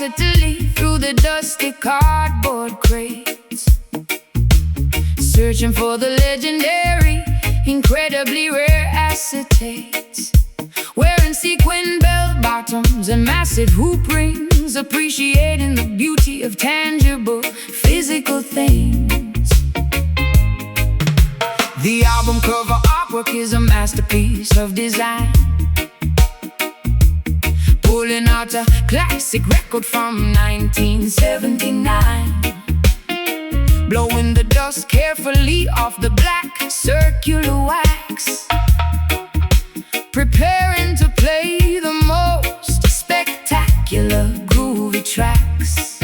curiosity through the dusty cardboard crates, searching for the legendary, incredibly rare acetates. Wearing sequin bell-bottoms and massive hoop rings, appreciating the beauty of tangible, physical things. The album cover artwork is a masterpiece of design, pulling out a classic record from 1979, blowing the dust carefully off the black circular wax, preparing to play the most spectacular groovy tracks.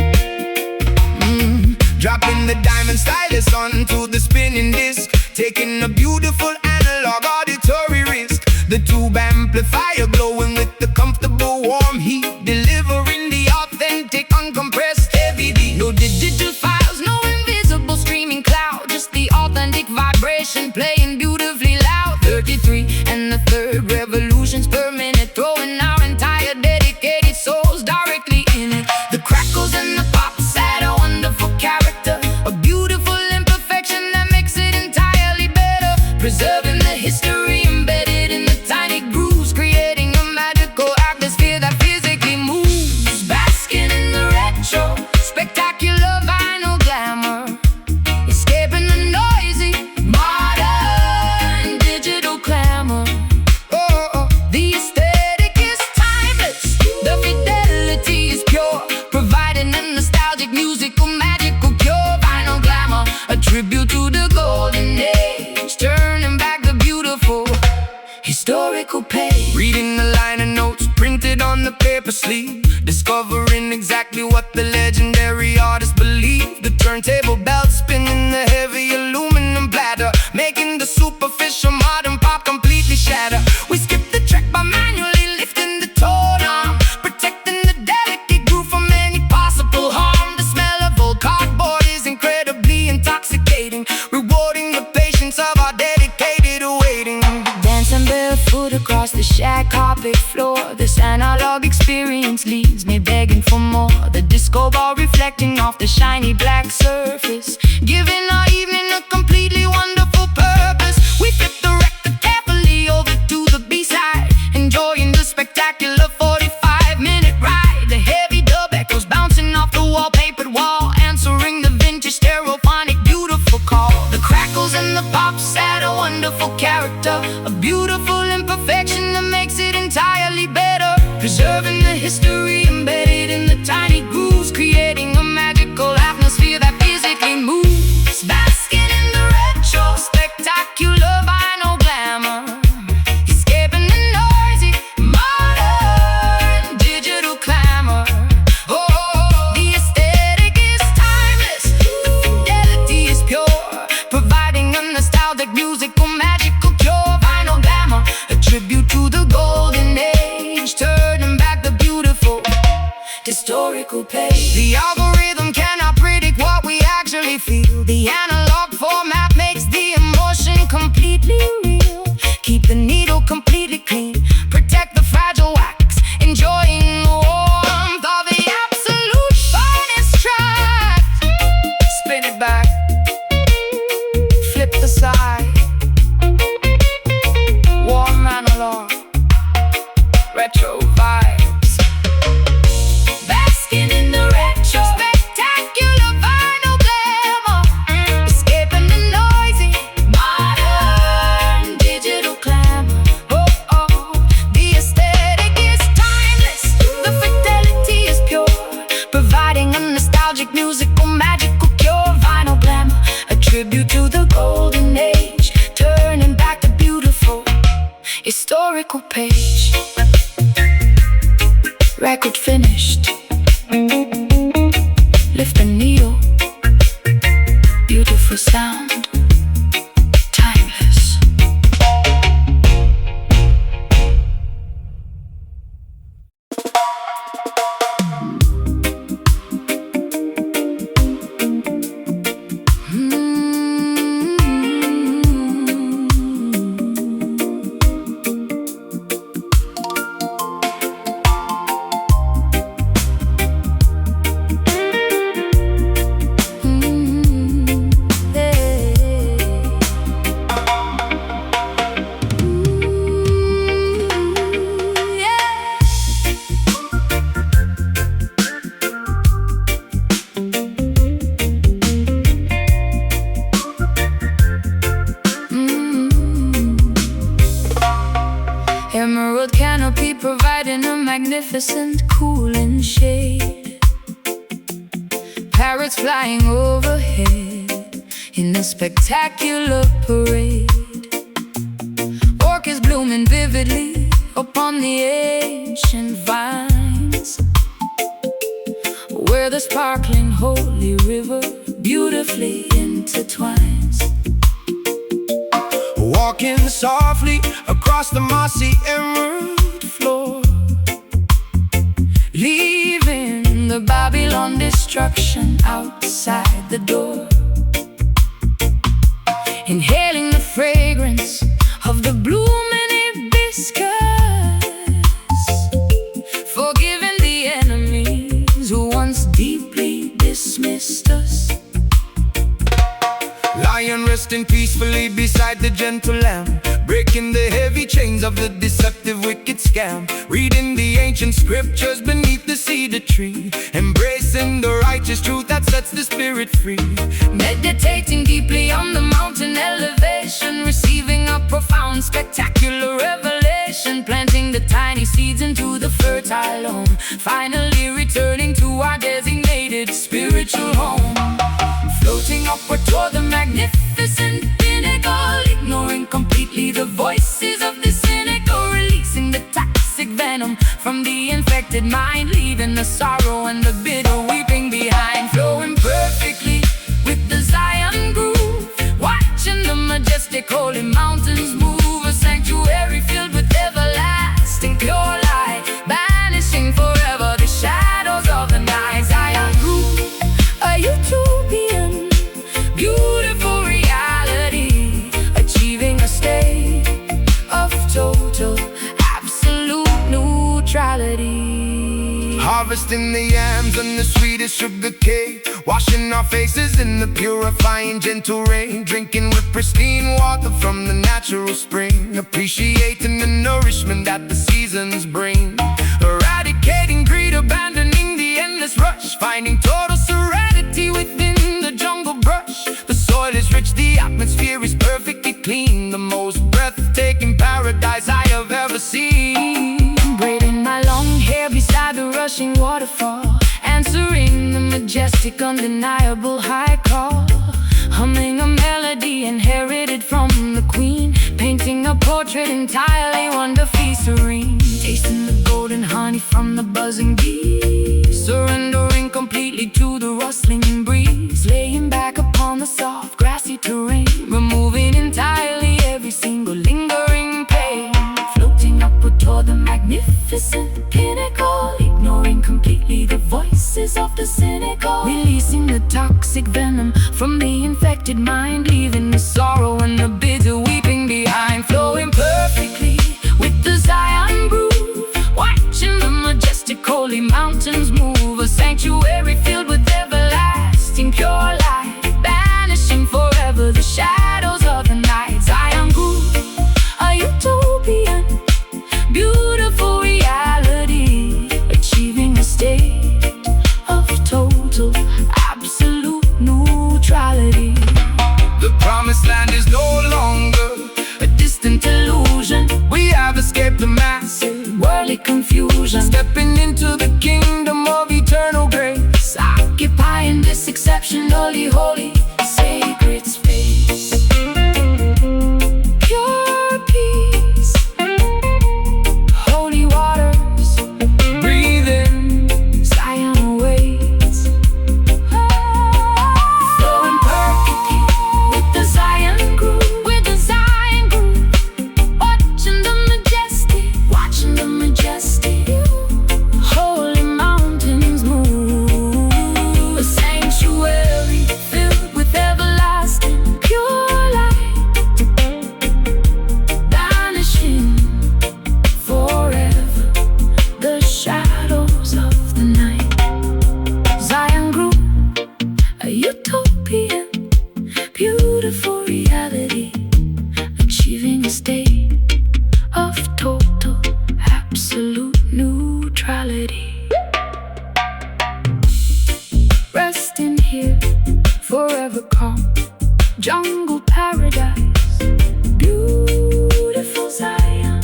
Dropping the diamond stylus onto the spinning disc, taking a beautiful analog auditory risk. The tube amplifier glowing with the comfortable warm heat, delivering the authentic uncompressed heavy beat. No digital files, no invisible streaming cloud, just the authentic vibration playing beautifully loud. 33 and the third revolutions per minute, throwing our entire dedicated souls directly in it. The crackles and the pops add a wonderful character, a beautiful imperfection that makes it entirely better, preserving the history embedded in the tiny grooves, creating a magical atmosphere that physically moves. Basking in the retro, spectacular vinyl glamour, escaping the noisy, modern digital clamor. The aesthetic is timeless, the fidelity is pure, providing a nostalgic, musical, magical cure. Vinyl glamour, a tribute to the golden age, turning back the beautiful historical page. Reading the liner notes printed on the paper sleeve, discovering exactly what the legendary artist believed. The turntable belt spinning the heavy aluminum bladder, making the superficial modern pop completely shatter. We skip the track by manually lifting the tone arm, protecting the delicate groove from any possible harm. The smell of old cardboard is incredibly intoxicating, rewarding the patience of our dedicated awaiting. Dancing barefoot across the shag carpet floor, this analog experience leaves me begging for more. The disco ball reflecting off the shiny black surface, giving our evening a completely wonderful purpose. We flip the record carefully over to the B-side, enjoying the spectacular 45-minute ride. The heavy dub echoes bouncing off the wallpapered wall, answering the vintage stereophonic beautiful call. The crackles and the pops add a wonderful character, a beautiful imperfection that makes it entirely better, preserving the history embedded in the tiny grooves, creating a magical atmosphere that physically moves. Basking in the retro, spectacular vinyl glamour, escaping the noisy, modern digital clamor. The aesthetic is timeless, the fidelity is pure, providing a nostalgic, musical, magical cure. Vinyl glamour, a tribute to the golden age, turning back the beautiful historical page. The algorithm cannot predict what we actually feel. The analog format makes the emotion completely real. Keep the needle completely clean, protect the fragile wax, enjoying the warmth of the absolute finest track. Spin it back, flip the side, warm analog, retro vibes. Basking in the retro, spectacular vinyl glamour, escaping the noisy, modern digital clamor. The aesthetic is timeless, the fidelity is pure, providing a nostalgic, musical, magical cure. Vinyl glamour, a tribute to the golden age, turning back the beautiful historical page. Record finished. Lift the needle. Beautiful sound. Timeless. Parrots flying overhead in a spectacular parade. Orchids blooming vividly upon the ancient vines, where the sparkling holy river beautifully intertwines. Walking softly across the mossy emerald floor, leaving the Babylon destruction outside the door. Inhaling the fragrance of the blooming hibiscus, forgiving the enemies who once deeply dismissed us. Lion resting peacefully beside the gentle lamb, breaking the heavy chains of the deceptive wicked scam. Reading the ancient scriptures beneath the cedar tree, embracing the righteous truth that sets the spirit free. Meditating deeply on the mountain elevation, receiving a profound spectacular revelation. Planting the tiny seeds into the fertile home, finally returning to our designated spiritual home. Floating upward toward the magnificent pinnacle, ignoring completely the voices of the cynical. Releasing the toxic venom from the infected mind, leaving the sorrow and the bitter weeping behind. Flowing perfectly with the Zion groove, watching the majestic holy mountains move. A sanctuary filled with everlasting pure light, banishing forever the shadows of the night. Zion groove, a utopian, beautiful reality, achieving a state of total, absolute neutrality. Harvesting the yams and the sweetest sugar cake, washing our faces in the purifying gentle rain. Drinking with pristine water from the natural spring, appreciating the nourishment that the seasons bring. Eradicating greed, abandoning the endless rush, finding total serenity within the jungle brush. The soil is rich, the atmosphere is perfectly clean, the most breathtaking paradise I have ever seen. Braiding my long hair beside the rushing waterfall, answering the majestic, undeniable high call. Humming a melody inherited from the queen, painting a portrait entirely wonderfully serene. Tasting the golden honey from the buzzing bees, surrendering completely to the rustling breeze. Laying back upon the soft grassy terrain, removing entirely every single lingering pain. Floating upward toward the magnificent pinnacle, ignoring completely the voices of the cynical. Releasing the toxic venom from the infected mind, leaving the sorrow and the bitter weeping behind. Flowing perfectly with the Zion groove, watching the majestic holy mountains move. A sanctuary filled with everlasting pure light, banishing forever the shadows of the night. Zion groove, a utopian, beautiful reality, achieving a state of total, absolute neutrality. The promised land is no longer a distant illusion. We have escaped the massive worldly confusion, stepping into the kingdom of eternal grace, occupying this exceptionally holy, sacred space. Pure peace, holy waters, breathing, Zion awaits. Flowing perfectly with the Zion groove, watching the majestic holy mountains move. A sanctuary filled with everlasting pure light, banishing forever the shadows of the night. Zion grew, a utopian, beautiful reality, achieving a state of total, absolute neutrality. Resting here, forever calm, jungle paradise, beautiful Zion.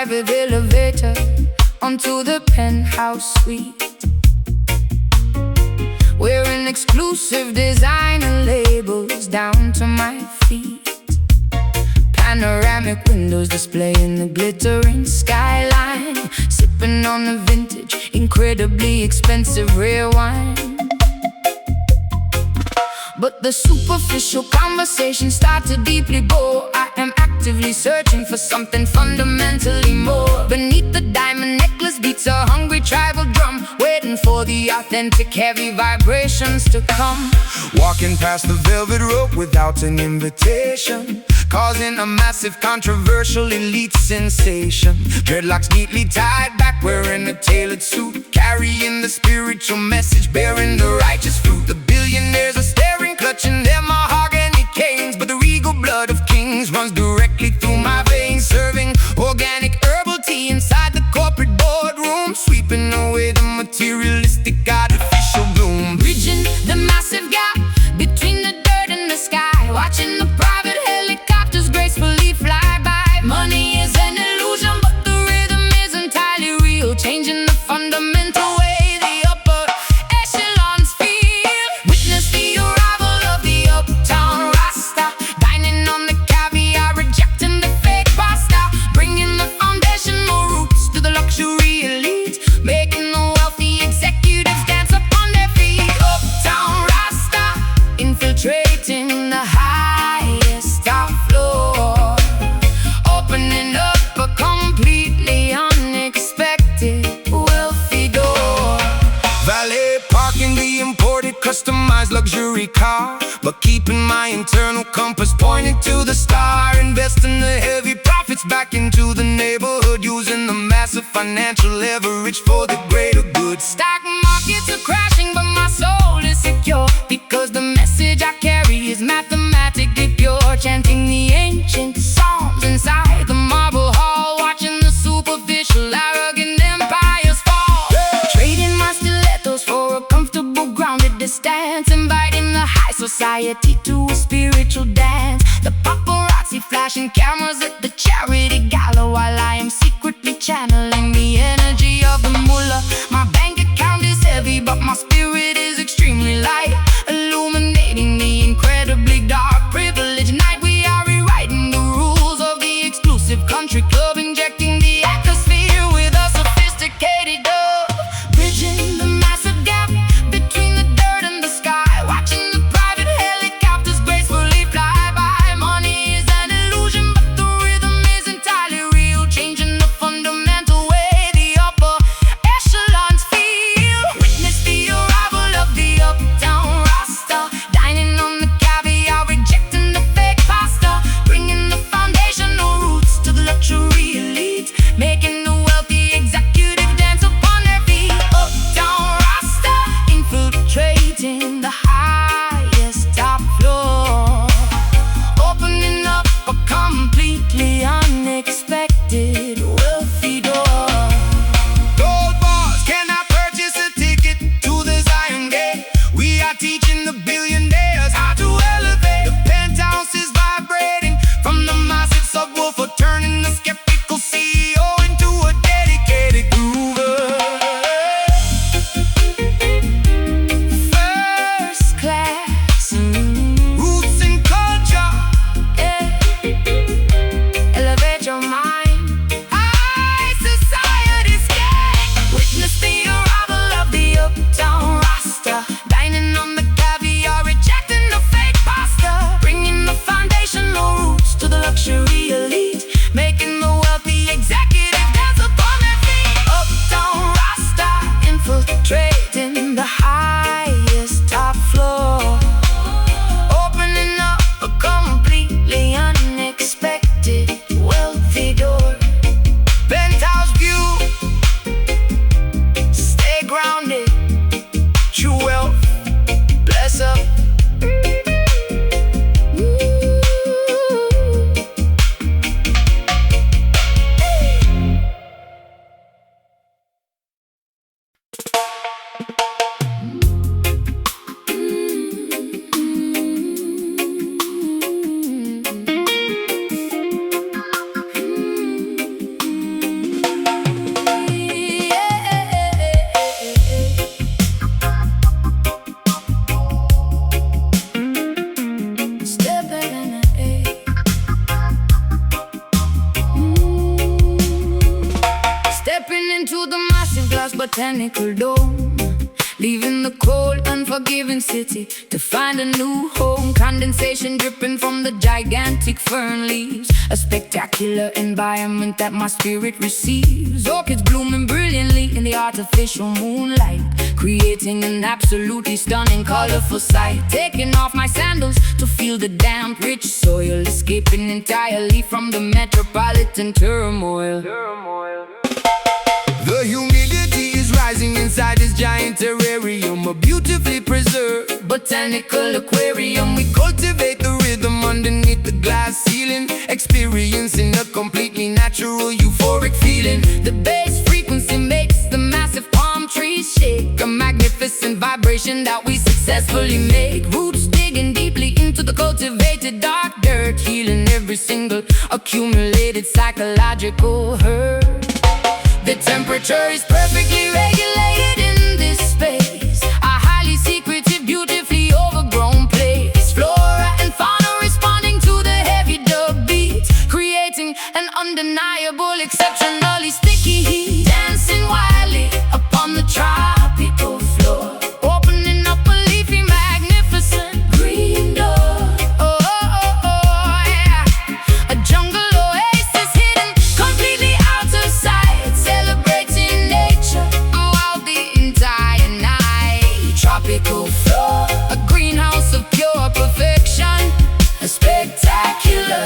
private elevator onto the penthouse suite, wearing exclusive designer labels down to my feet. Panoramic windows displaying the glittering skyline, sipping on the vintage, incredibly expensive rare wine. But the superficial conversations start to deeply bore. I am actively searching for something fundamentally more. Beneath the diamond necklace beats a hungry tribal drum, waiting for the authentic heavy vibrations to come. Walking past the velvet rope without an invitation, causing a massive controversial elite sensation. Dreadlocks neatly tied back, wearing a tailored suit, carrying the spiritual message, bearing the righteous fruit. The billionaires are staring, clutching their mahogany canes, but the regal blood of kings runs directly through my veins. Serving organic herbal tea inside the corporate boardroom, sweeping away the materialistic artificial bloom. Bridging the massive gap between the dirt and the sky, watching the private helicopters gracefully fly by. Money is an illusion, but the rhythm is entirely real, changing the fundamental way the upper echelons feel. Witness the arrival of the uptown Rasta, dining on the caviar, rejecting the fake pasta, bringing the foundational roots to the luxury elite, making the wealthy executives dance upon their feet. Uptown Rasta, infiltrating the highest top floor, opening up a completely unexpected wealthy door. Valet parking the imported customized luxury car, but keeping my internal compass pointed to the star. Investing the heavy profits back into the neighborhood, using the massive financial leverage for the greater good. Stock markets are crashing, but my soul is secure, because the message I carry is mathematically pure. Chanting the ancient psalms inside the marble hall, watching the superficial arrogant empires fall. Trading my stilettos for a comfortable grounded distance, inviting the high society to a spiritual dance. The paparazzi flashing cameras at the charity gala, while I am secretly channeling the energy of the mullah. My bank account is heavy, but my spirit is extremely light, illuminating the incredibly dark privileged night. We are rewriting the rules of the exclusive country club, injecting the atmosphere with a sophisticated dub. Bridging the massive gap between the dirt and the sky, watching the private helicopters gracefully fly by. Money is an illusion, but the rhythm is entirely real, changing the fundamental way the upper echelons feel. Witness the botanical dome, leaving the cold, unforgiving city to find a new home. Condensation dripping from the gigantic fern leaves, a spectacular environment that my spirit receives. Orchids blooming brilliantly in the artificial moonlight, creating an absolutely stunning, colorful sight. Taking off my sandals to feel the damp, rich soil, escaping entirely from the metropolitan turmoil. The humidity is rising inside this giant terrarium, a beautifully preserved Botanical aquarium. We cultivate the rhythm underneath the glass ceiling, experiencing a completely natural euphoric feeling. The bass frequency makes the massive palm trees shake, a magnificent vibration that we successfully make. Roots digging deeply into the cultivated dark dirt, healing every single accumulated psychological hurt. The temperature is perfectly regulated in this space, a highly secretive, beautifully overgrown place. Flora and fauna responding to the heavy dub beats, creating an undeniable, exceptionally sticky heat. Dancing wildly upon the tropical floor, opening up a leafy, magnificent green door. Oh, oh, oh, oh, yeah. A jungle oasis hidden completely out of sight, celebrating nature throughout the entire night. Tropical floor, a greenhouse of pure perfection, a spectacular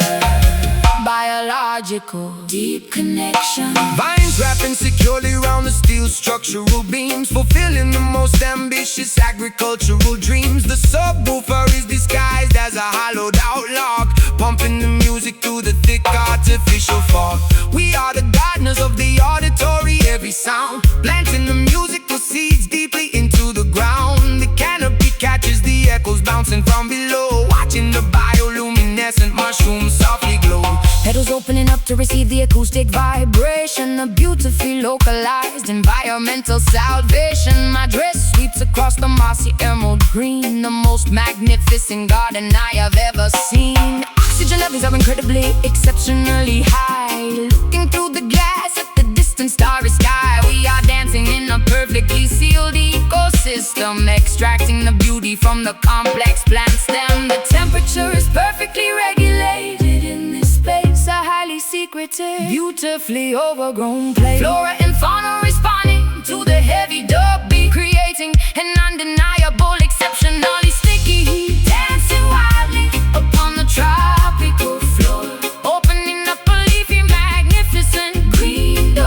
biological deep connection. vines wrapping securely around the steel structural beams, fulfilling the most ambitious agricultural dreams. The subwoofer is disguised as a hollowed out log, pumping the music through the thick artificial fog. We are the gardeners of the auditory, every sound planting the musical seeds deeply into the ground. The canopy catches the echoes bouncing from below, watching the bioluminescent mushrooms softly glow. Petals opening up to receive the acoustic vibration, a beautifully localized environmental salvation. My dress sweeps across the mossy emerald green, the most magnificent garden I have ever seen. Oxygen levels are incredibly, exceptionally high. Looking through the glass at the distant starry sky, we are dancing in a perfectly sealed ecosystem, extracting the beauty from the complex plant stem. The temperature is perfectly regulated in this space, a highly secretive, beautifully overgrown place. Flora and fauna responding to the heavy dub beat, creating an undeniable, exceptionally sticky heat. Dancing wildly upon the tropical floor, opening up a leafy, magnificent green door.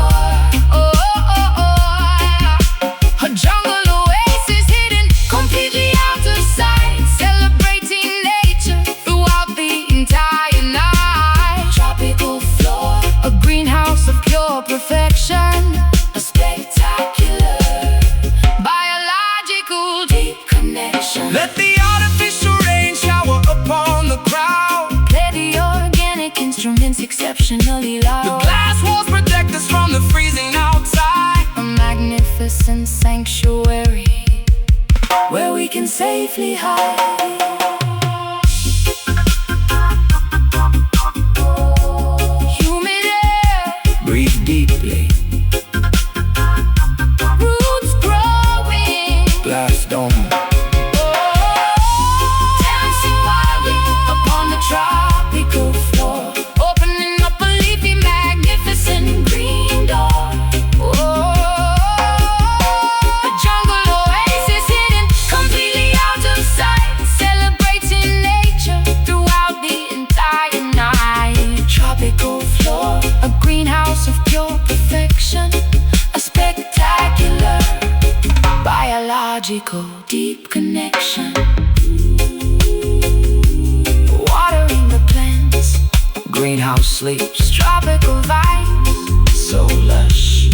Oh, oh, oh, oh. A jungle oasis hidden completely out of sight, celebrating nature throughout the entire night. Tropical floor, a greenhouse of pure perfection, a spectacular biological deep connection. Let the artificial rain shower upon the crowd, Play the organic instruments exceptionally the loud. glass walls protect us from the freezing outside. A magnificent sanctuary where we can safely hide. Humid air, Breathe deeply, roots growing, glass dome. dancing wildly upon the tropical floor, opening up a leafy, magnificent green door. A jungle oasis hidden completely out of sight, celebrating nature throughout the entire night. Tropical floor, a greenhouse of pure perfection, a spectacular biological deep connection. Watering the plants, Greenhouse sleeps, tropical vibes. so lush.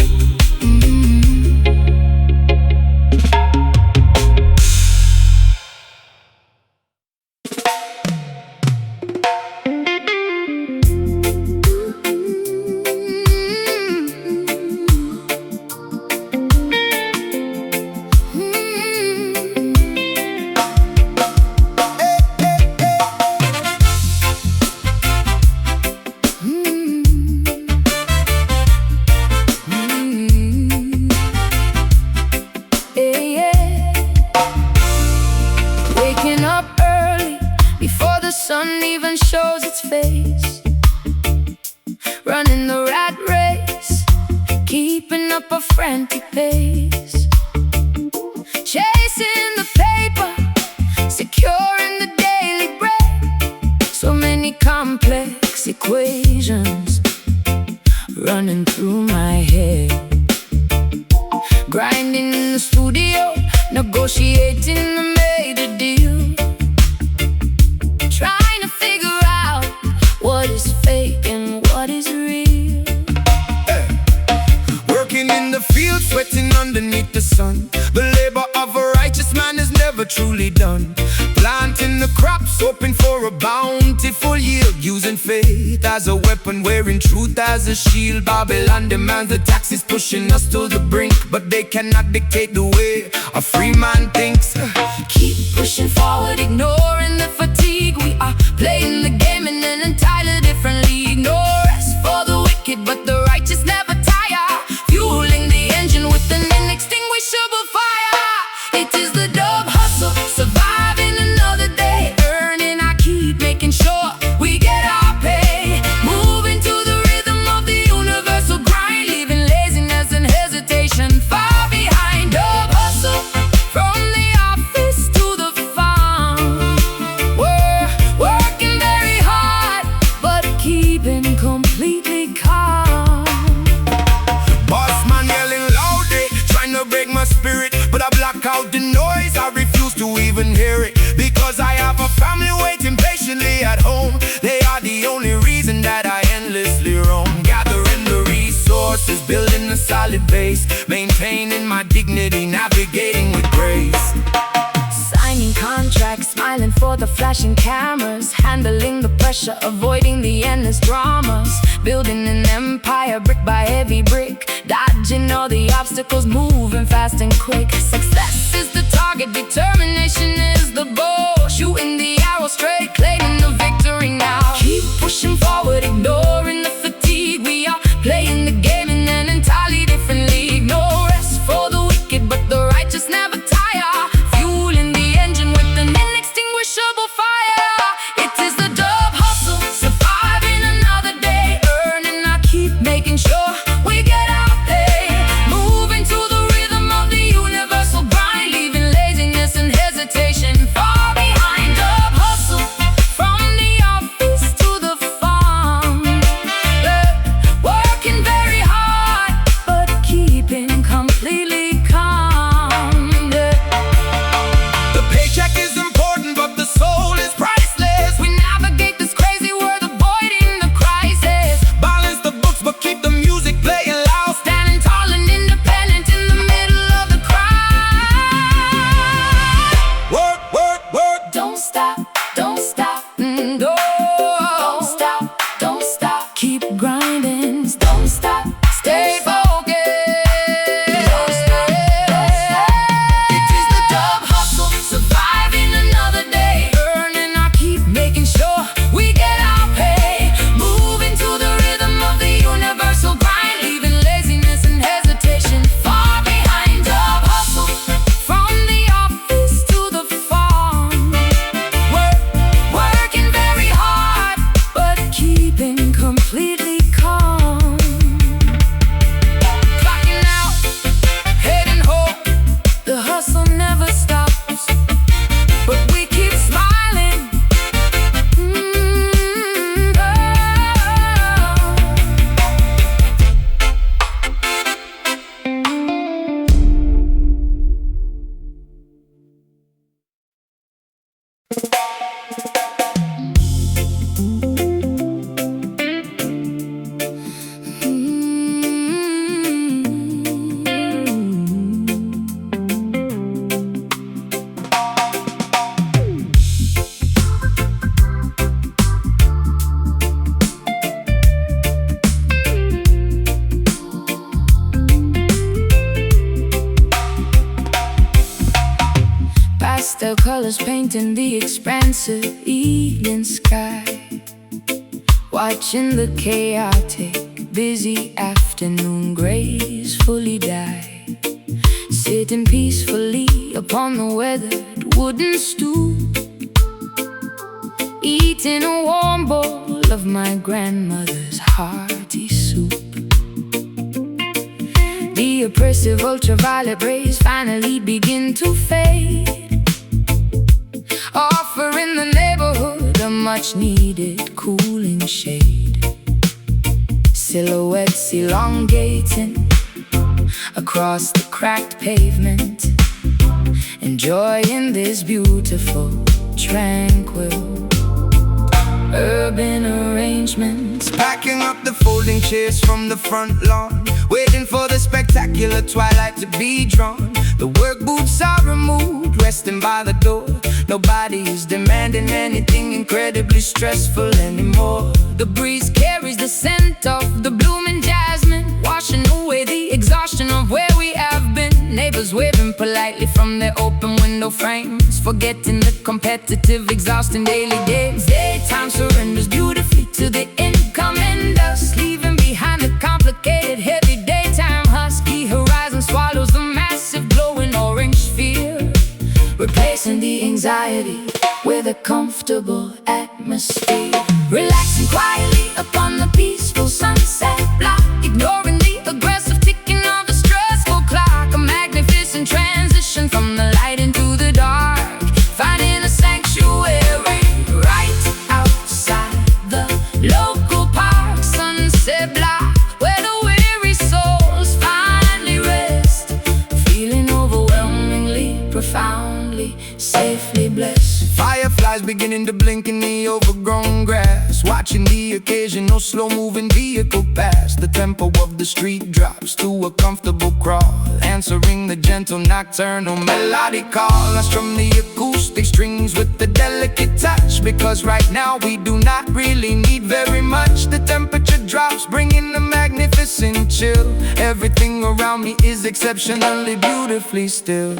frantic pace, chasing the paper, securing the daily bread. So many complex equations running through my head. Grinding in the studio, negotiating the major deal, trying to figure out what is fake and what is real. Working in the field, sweating underneath the sun. The labor of a righteous man is never truly done. Planting the crops, hoping for a bountiful yield, using faith as a weapon, wearing truth as a shield. Babylon demands the taxes, pushing us to the brink, but they cannot dictate the way a free man thinks. Keep pushing forward, ignoring the fatigue. We are playing the game in an entirely different league. No rest for the wicked, but the righteous never tire, fueling the engine with an inextinguishable fire. It is the dub hustle, surviving another day, earning our keep, making sure we get our pay. Moving to the rhythm of the universal grind, leaving laziness and hesitation far behind. Dub hustle, from the office to the farm. We're working very hard, but keeping completely calm. Boss man yelling loudly, trying to break my spirit, but I block out the noise, I refuse to even hear it. Because I have a family waiting patiently at home. They are the only reason that I endlessly roam. Gathering the resources, building a solid base, maintaining my dignity, navigating with grace. Signing contracts, smiling for the flashing cameras, handling the pressure, avoiding the endless dramas. Building an empire brick by every brick, dodging all the obstacles, moving fast and quick. Success is the target, determination is the goal. Shooting the arrow straight, claiming the victory now. Keep pushing forward, ignoring the fatigue. We are playing the game in an entirely different league. No rest for the wicked, but the righteous never tire, fueling the engine with an inextinguishable fire. It is the dub hustle, surviving another day, earning our keep, making sure we get our pay. Moving to the rhythm of the universal grind, leaving laziness and hesitation far behind. Dub hustle, from the office to the farm. Working very hard, but keeping completely calm. The paycheck is important, but the soul is priceless. We navigate this crazy world, avoiding the crisis. Balance the books, but keep the music playing loud. Standing tall and independent in the middle of the crowd. Work, work, work. Don't stop, don't stop, don't stop, don't stop. Keep grinding, don't stop, stay focused. It is the dub hustle, surviving another day, earning our keep, making sure we get our pay. Moving to the rhythm of the universal grind, leaving laziness and hesitation far behind. Dub hustle, from the office to the farm. Working very hard, but keeping completely calm. Clocking out, heading home. The hustle never stops, but we keep smiling. Pastel colors painting the expansive evening sky, watching the chaotic, busy afternoon gracefully die. Sitting peacefully upon the weathered wooden stoop, eating a warm bowl of my grandmother's hearty soup. The oppressive ultraviolet rays finally begin to fade, offering the neighborhood a much-needed cooling shade. Silhouettes elongating across the cracked pavement, enjoying this beautiful, tranquil urban arrangements. Packing up the folding chairs from the front lawn, waiting for the spectacular twilight to be drawn. The work boots are removed, resting by the door. Nobody is demanding anything incredibly stressful anymore. The breeze carries the scent of the blooming jasmine, washing away the exhaustion of where we have been. Neighbors waving politely from their open window frames, forgetting the competitive, exhausting daily days. Daytime surrenders beautifully to the incoming dusk, leaving behind the complicated, heavy daytime husky. Horizon swallows the massive, glowing orange sphere, replacing the anxiety with a comfortable atmosphere. Relaxing quietly upon the peaceful sunset block, ignoring the aggressive ticking of the stressful clock. A magnificent transition from the light into the dark, finding a sanctuary right outside the local park. Sunset block, where the weary souls finally rest, feeling overwhelmingly, profoundly, safely blessed. Fireflies beginning to blink in the overgrown grass, watching the occasional slow-moving vehicle pass. The tempo of the street drops to a comfortable crawl, answering the gentle nocturnal melodic call. I strum the acoustic strings with the delicate touch, because right now we do not really need very much. The temperature drops, bringing a magnificent chill. Everything around me is exceptionally beautifully still.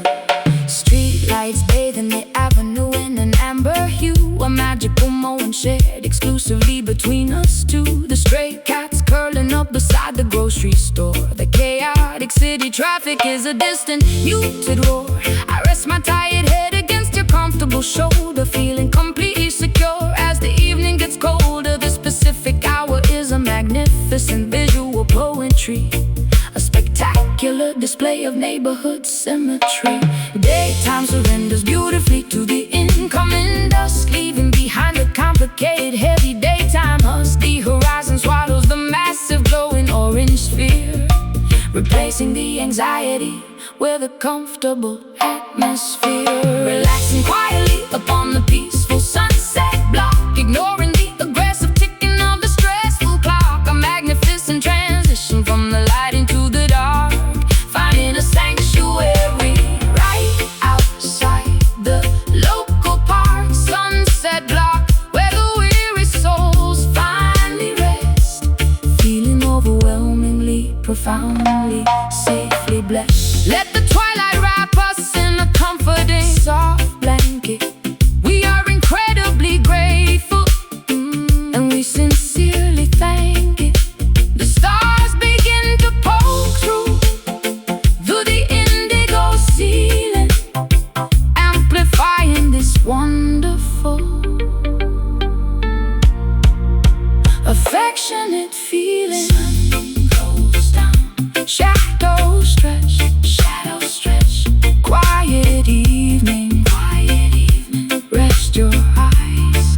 Street lights bathing the avenue in an amber hue, a magical moment shared exclusively between us two. The stray cats curling up beside the grocery store. The chaotic city traffic is a distant, muted roar. I rest my tired head against your comfortable shoulder, feeling completely secure as the evening gets colder. The specific hour is a magnificent visual poetry, a spectacular display of neighborhood symmetry. Daytime surrenders beautifully to the incoming dusk, leaving behind the complicated, heavy daytime husk. The horizon swallows the massive, glowing orange sphere, replacing the anxiety with a comfortable atmosphere. Relaxing quietly upon the peaceful sunset block, ignoring the aggressive ticking of the stressful clock. A magnificent transition from the light into the dark, finding a sanctuary right outside the local park. Sunset block, where the weary souls finally rest, feeling overwhelmingly, profoundly, safely blessed. Let the twilight wrap us in a comforting, soft blanket. We are incredibly grateful, and we sincerely thank it. The stars begin to poke through the indigo ceiling, amplifying this wonderful, affectionate feeling. Sun goes down, shadows stretch, quiet evening, rest your eyes.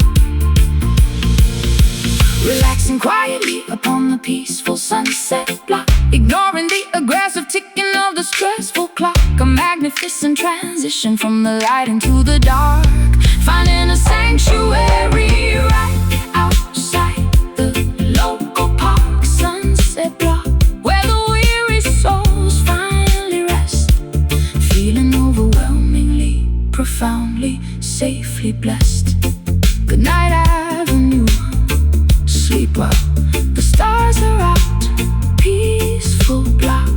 Relaxing quietly upon the peaceful sunset block, ignoring the aggressive ticking of the stressful clock. A magnificent transition from the light into the dark, finding a sanctuary right outside the local park. Sunset block, where the weary souls finally rest, feeling overwhelmingly, profoundly, safely blessed. Good night, Avenue. Sleep well. The stars are out. Peaceful block.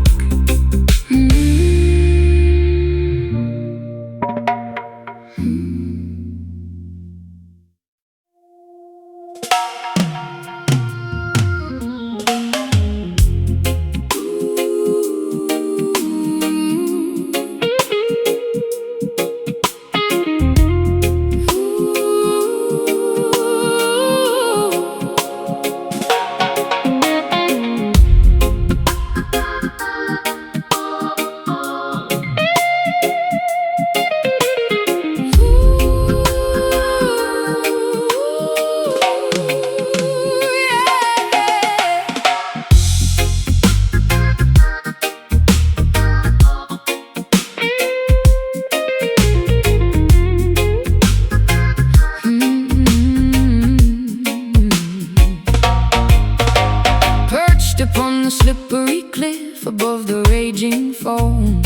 a slippery cliff above the raging foam,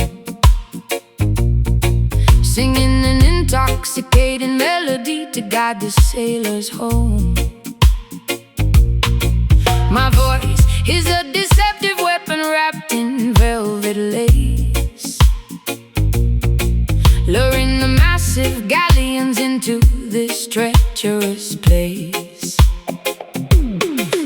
singing an intoxicating melody to guide the sailors home. My voice is a deceptive weapon wrapped in velvet lace, luring the massive galleons into this treacherous place.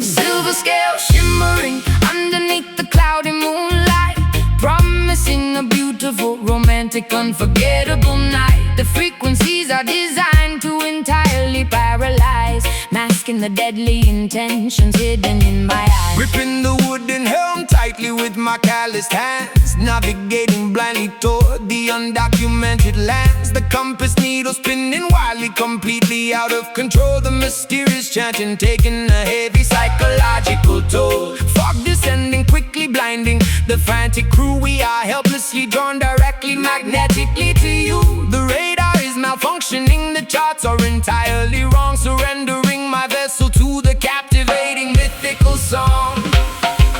Silver scales shimmering underneath the cloudy moonlight, promising a beautiful, romantic, unforgettable night. The frequencies are designed to entirely paralyze, masking the deadly intentions hidden in my eyes. Gripping the wooden helm tightly with my calloused hands, navigating blindly toward the undocumented lands. The compass needle spinning wildly, completely out of control. The mysterious chanting taking a heavy psychological toll. Fog descending, quickly blinding the frantic crew. We are helplessly drawn directly, magnetically to you. The radar is malfunctioning, the charts are entirely wrong, surrendering my vessel to the captivating mythical song.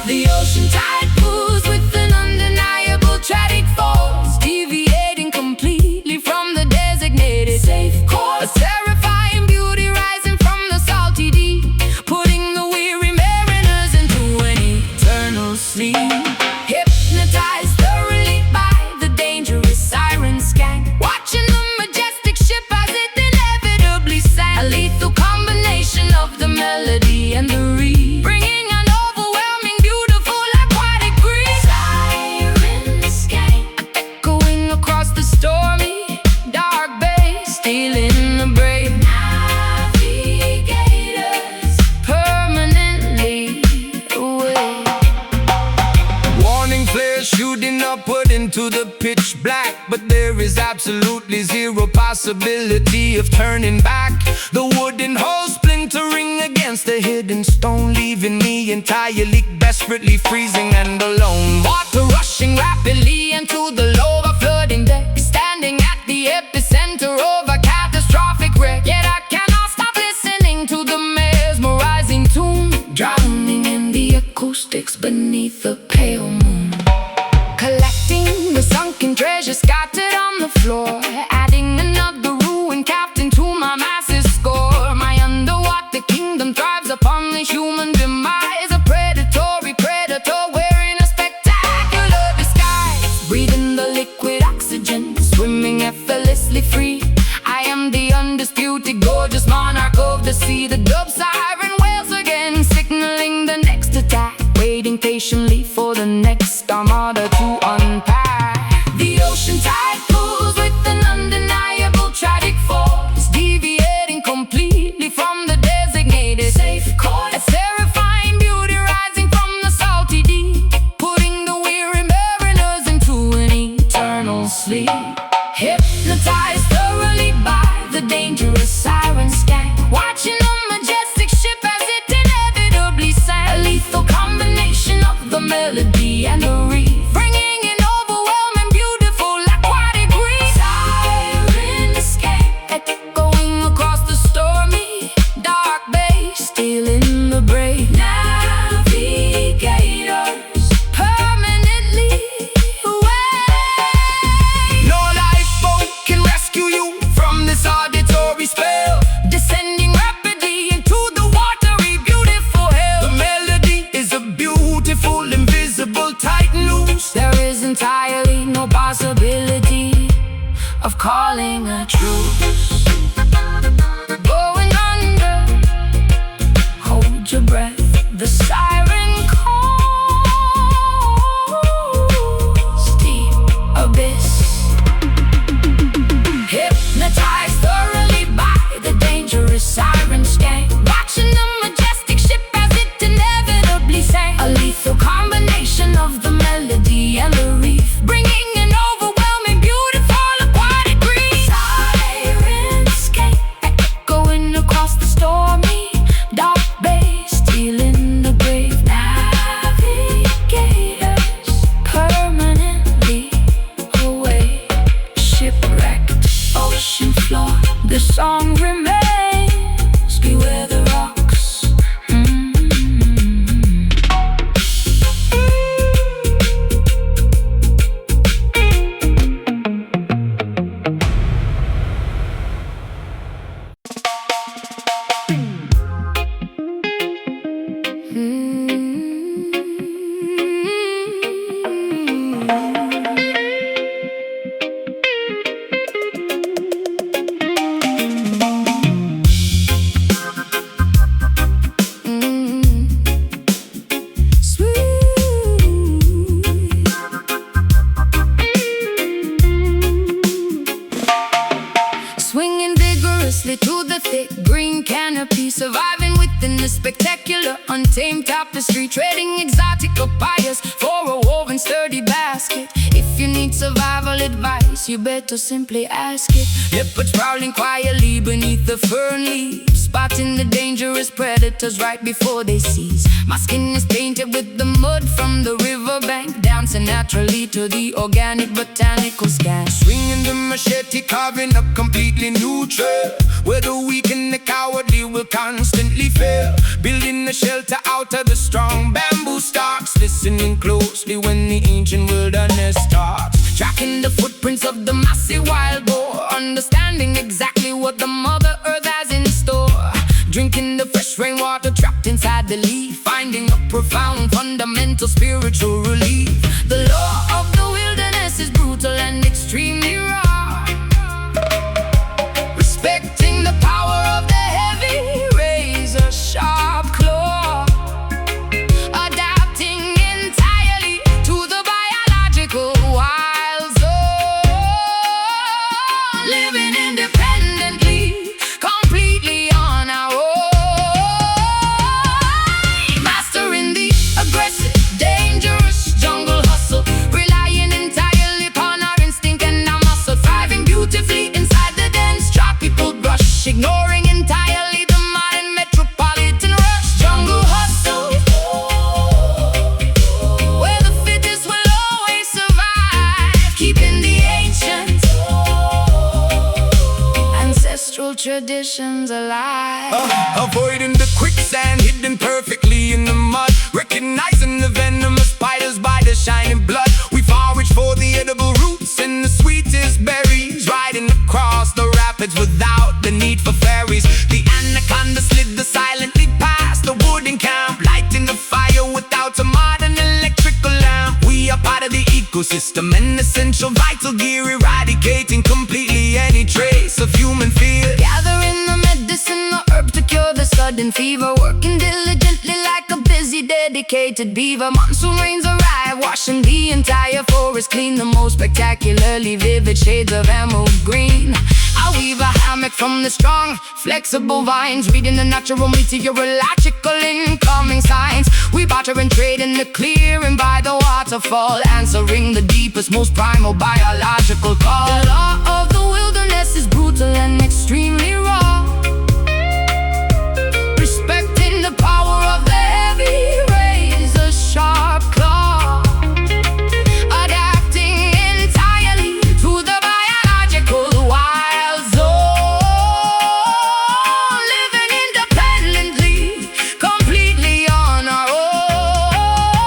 The ocean tide pulls with an undeniable tragic force, deviating completely from the designated safe course. A terrifying beauty rising from the salty deep, putting the weary mariners into an eternal sleep. Hypnotized thoroughly by the dangerous siren scan, watching the majestic ship as it inevitably sank. A lethal combination of the melody and the reed, bringing an overwhelming, beautiful, aquatic breeze. Siren scan, echoing across the stormy, dark bay, stealing the brave navigators permanently away. Warning flares shooting upward into the pitch black, but there is absolutely zero possibility of turning back. The wooden hull splintering against the hidden stone, leaving me entirely, desperately freezing and alone. Water rushing rapidly into the lower flooding deck, standing at the epicenter of a catastrophic wreck. Yet I cannot stop listening to the mesmerizing tune, drowning in the acoustics beneath the pale moon. Collecting the sunken treasure scattered on the floor, adding another ruined captain to my massive score. My underwater kingdom thrives upon the human demise, a predatory predator wearing a spectacular disguise, breathing the liquid oxygen, swimming effortlessly free. I am the undisputed, gorgeous monarch of the sea. The dub siren wails again, signaling the next attack, waiting patiently for the next armada to unpack. The ocean tide pulls with an undeniable tragic force, deviating completely from the designated safe course. A terrifying beauty rising from the salty deep, putting the weary mariners into an eternal sleep. Hypnotized thoroughly by the dangerous siren scan, watching the majestic ship as it inevitably sank. A lethal combination of the untamed tapestry, trading exotic papayas for a woven sturdy basket. If you need survival advice, you better simply ask it. Leopards prowling quietly beneath the fern leaves, spotting the dangerous predators right before they seize. My skin is painted with the mud from the riverbank, dancing naturally to the organic botanical scan. Swinging the machete, carving a completely new trail, where the weak and the cowardly will constantly fail. Building a shelter out of the strong bamboo stalks, listening closely when the ancient wilderness talks. Tracking the footprints of the massive wild boar, understanding exactly what the Mother Earth has in store. Drinking the fresh rainwater trapped inside the leaf, finding a profound fundamental spiritual relief. The law of the wilderness is brutal and extremely raw, respecting the power of the heavy razor sharp claw, adapting entirely to the biological wild zone, living independently, completely on our own, mastering the aggressive, dangerous jungle hustle, relying entirely upon our instinct and our muscle, thriving beautifully inside the dense tropical brush, ignoring entirely the modern metropolitan rush. Jungle hustle, where the fittest will always survive, keeping the ancient ancestral traditions alive. Avoiding the quicksand, hidden perfectly in the mud, recognizing the venomous spiders by the shining blood. We forage for the edible roots and the sweetest berries, riding across the rapids without the need for ferries. The anaconda slid the silently past the wooden camp, lighting the fire without a modern electrical lamp. We are part of the ecosystem, an essential vital gear, eradicating completely any trace of human fear. Gathering the medicine or herb to cure the sudden fever, working diligently like a busy dedicated beaver. Monsoon rains arrive, washing the entire forest clean, the most spectacularly vivid shades of emerald green. I weave a hammock from the strong, flexible vines, reading the natural meteorological incoming signs. We barter and trade in the clearing by the waterfall, answering the deepest, most primal biological call. The law of the wilderness is brutal and extremely raw, respecting the power of the heavy razor sharp claw, adapting entirely to the biological wild zone, living independently, completely on our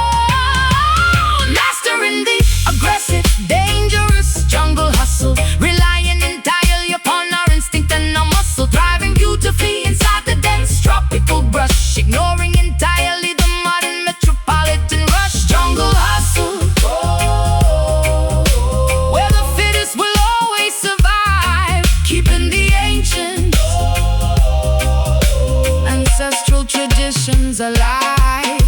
own, mastering the aggressive, dangerous jungle hustle, relying entirely upon our instinct and our muscle, thriving beautifully inside the dense tropical brush, ignoring entirely the modern metropolitan rush. Jungle hustle, where the fittest will always survive, keeping the ancient ancestral traditions alive.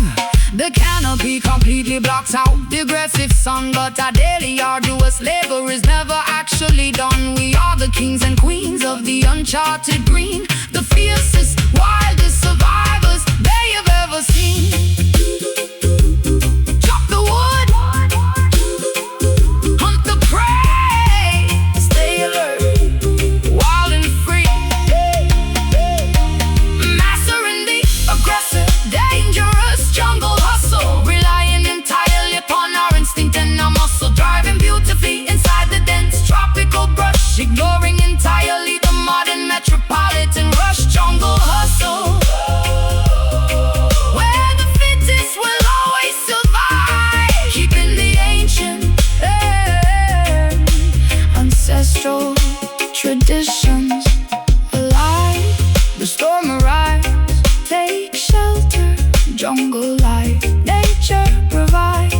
The canopy completely blocks out the aggressive sun, but our daily arduous labor is never actually done. We are the kings and queens of the uncharted green, the fiercest, wildest survivors they have ever seen. Chop the wood, hunt the prey, stay alert, wild and free, mastering the aggressive, dangerous jungle hustle, relying entirely upon our instinct and our muscle, driving beautifully inside the dense tropical brush, ignoring entirely the modern metropolitan rush. Jungle hustle, where the fittest will always survive, keeping the ancient ancestral traditions alive. The storm arrives, take shelter, jungle life, nature provides.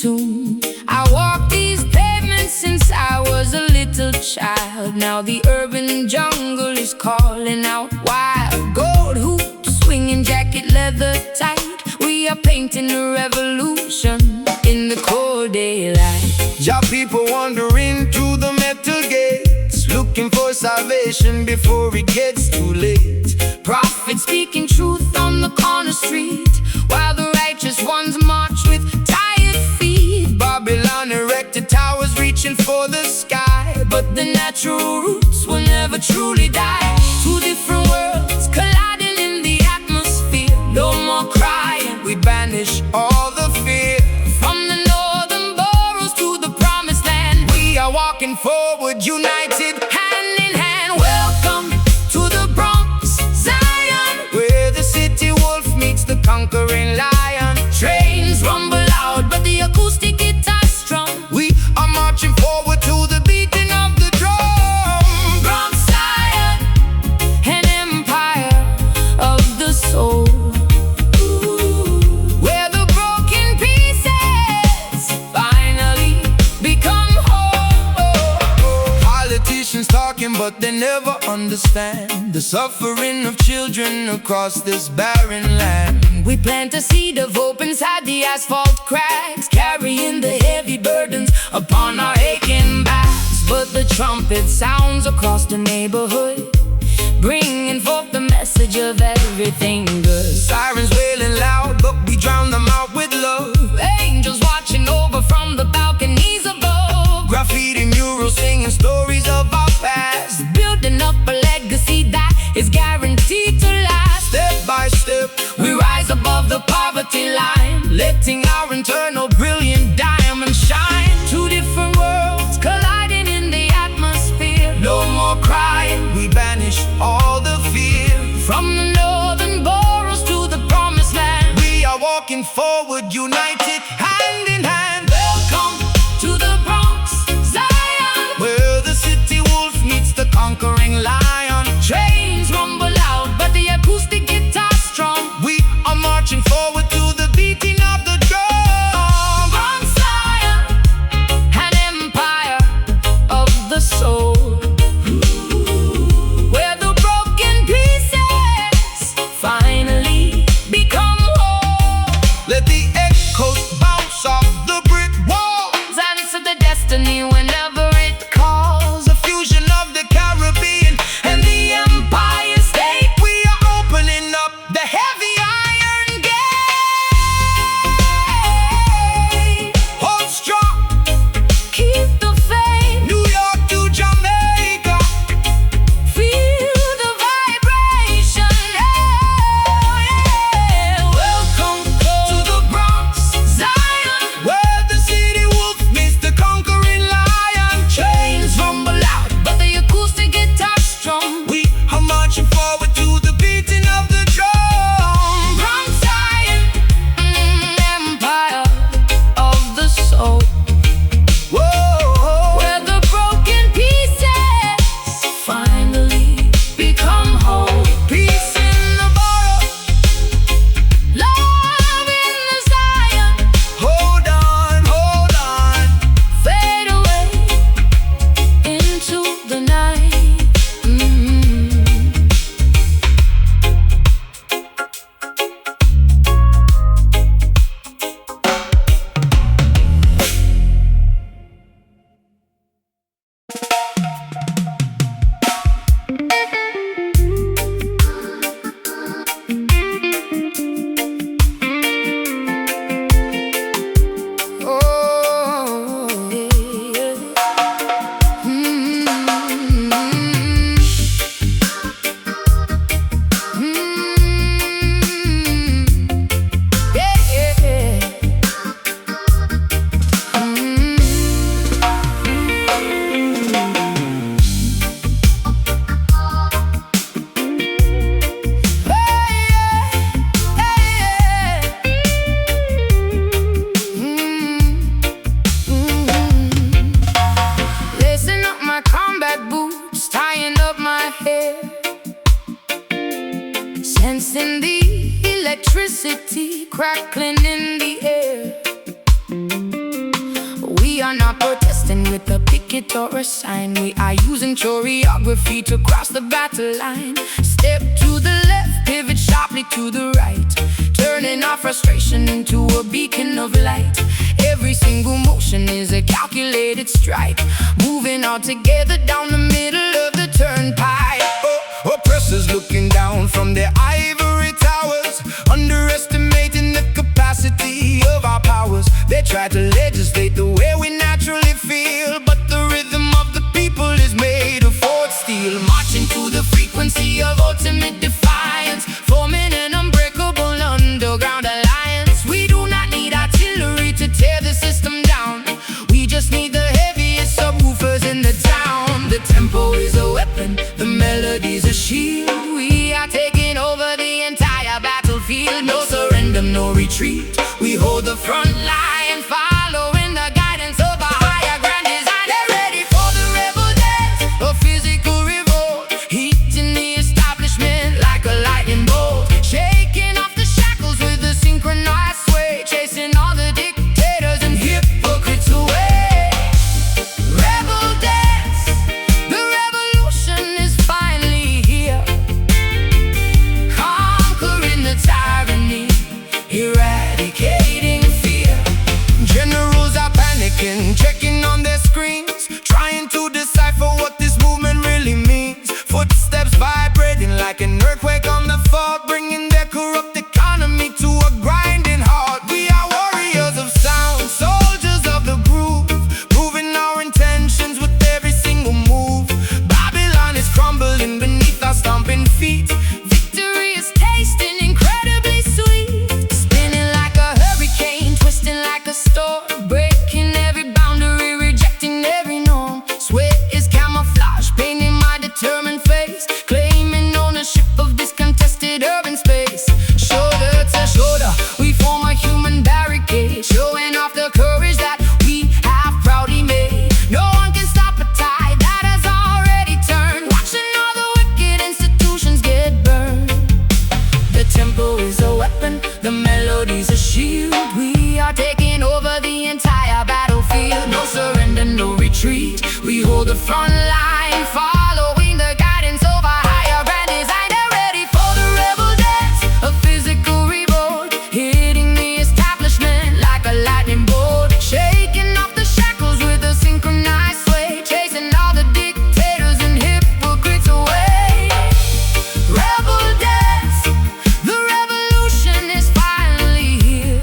tune. I walked these pavements since I was a little child. Now the urban jungle is calling out wild. Gold hoops, swinging jacket, leather tight. We are painting a revolution in the cold daylight. Jah people wandering through the metal gates, looking for salvation before it gets too late. Prophets speaking truth on the corner street, while the righteous ones march with tired feet. Babylon erected towers reaching for the sky, but the natural roots will never truly die. Two different worlds colliding in the atmosphere. No more crying, we banish all the fear. From the northern boroughs to the promised land, we are walking forward, united, hand in hand. Welcome to the Bronx, Zion, where the city wolf meets the conquering lion. Trains rumble loud, but the acoustic guitar's strong. We are marching forward to the beating of the drum. Bronx, Zion, an empire of the soul, where the broken pieces finally become whole. Politicians talking, but they never understand the suffering of children across this barren land. We plant a seed of hope inside the asphalt cracks, carrying the heavy burdens upon our aching backs. But the trumpet sounds across the neighborhood, bringing forth the message of everything good. Sirens wailing loud, but we drown them out with love. Angels watching over from the balconies above. Graffiti murals singing stories of our past, Building up a legacy that is guaranteed to last. step by step. We rise above the poverty line, Letting our internal brilliant diamond shine. two different worlds colliding in the atmosphere. No more crying, we banish all the fear. From the northern boroughs to the promised land, We are walking forward, united, hand in hand. welcome to the Bronx, Zion, Where the city wolf meets the conquering lion. trains rumble loud, but the acoustic guitar's strong. We are marching forward to the beating of the drum. Bronx, Zion, an empire of the soul, where the broken pieces finally become whole. Let the echoes bounce off the brick walls. Answer the destiny whenever it calls. A fusion of the Caribbean and the Empire State. We are opening up the heavy iron gate. Hold strong, Keep the faith, New York to Jamaica. feel the vibration. Welcome to the Bronx, Zion, Where the city wolf meets the conquering lion. chains rumble loud, but the acoustic guitar's strong. We are marching forward to the beating of the drum. Bronx, Zion, empire of the soul, Whoa, where the broken pieces finally become whole. peace in the borough. Love in the Zion, Hold on, hold on. fade away into the night. Oh, yeah. Lacing up my combat boots, tying up my hair, sensing the electricity crackling in the air. it or a sign. We are using choreography to cross the battle line. Step to the left, pivot sharply to the right, turning our frustration into a beacon of light. Every single motion is a calculated strike, moving all together down the middle of the turnpike. Oppressors looking down from their ivory towers, underestimating the capacity of our powers. They try to legislate the way we naturally feel, but the rhythm of the people is made of forged steel. Marching to the frequency of ultimate defiance, forming an unbreakable underground alliance. We do not need artillery to tear the system down. We just need the heaviest subwoofers in the town. The tempo is a weapon, the melody's a shield. We are taking over the entire battlefield. No surrender, no retreat. We hold the front line, following the guidance of a higher grand design. Get ready for the rebel dance, a physical revolt, heating the establishment like a lightning bolt, shaking off the shackles with a synchronized sway, chasing all the dictators and hypocrites away. Rebel dance, the revolution is finally here, conquering the tyranny, eradicating fear. Generals are panicking, checking on their screens, trying to decipher what this movement really means. Footsteps vibrating like an earthquake on the fault, bringing their corrupt economy to a grinding halt. We are warriors of sound, soldiers of the groove, proving our intentions with every single move. Babylon is crumbling beneath our stomping feet. Victory is tasting incredibly sweet, spinning like a hurricane, twisting like a storm, breaking every boundary, rejecting every norm. Sweat is camouflage, painting my determined face, claiming ownership of this contested urban space. Shoulder to shoulder, we form a human barricade, showing off the courage that we have proudly made. No one can stop a tide that has already turned, watching all the wicked institutions get burned. The tempo is a weapon, the melody's a shield. We are taking over the entire battlefield. No surrender, no retreat. We hold the front line, following the guidance of a higher grand design. Get ready for the rebel dance, a physical revolt, hitting the establishment like a lightning bolt, shaking off the shackles with a synchronized sway, chasing all the dictators and hypocrites away. Rebel dance, the revolution is finally here,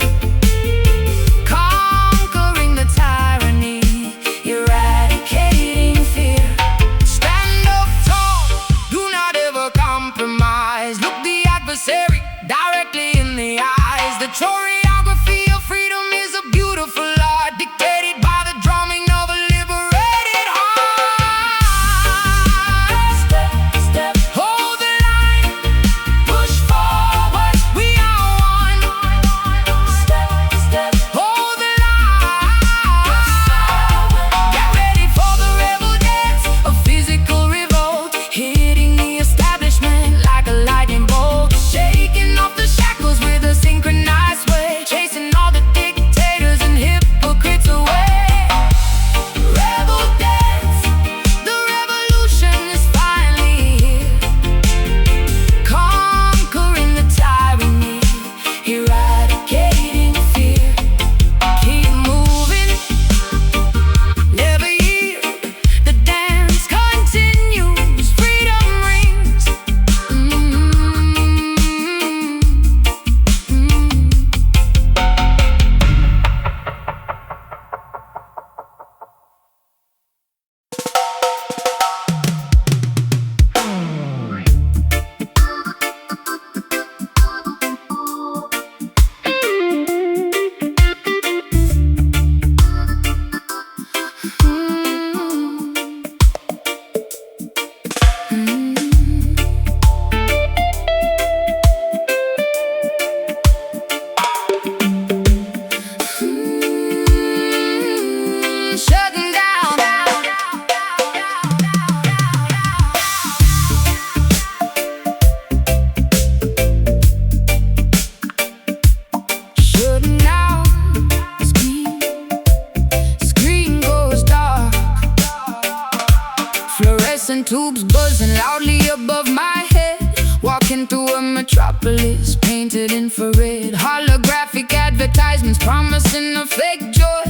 conquering the tyranny, eradicating fear. Stand tubes buzzing loudly above my head. Walking through a metropolis painted infrared. Holographic advertisements promising a fake joy.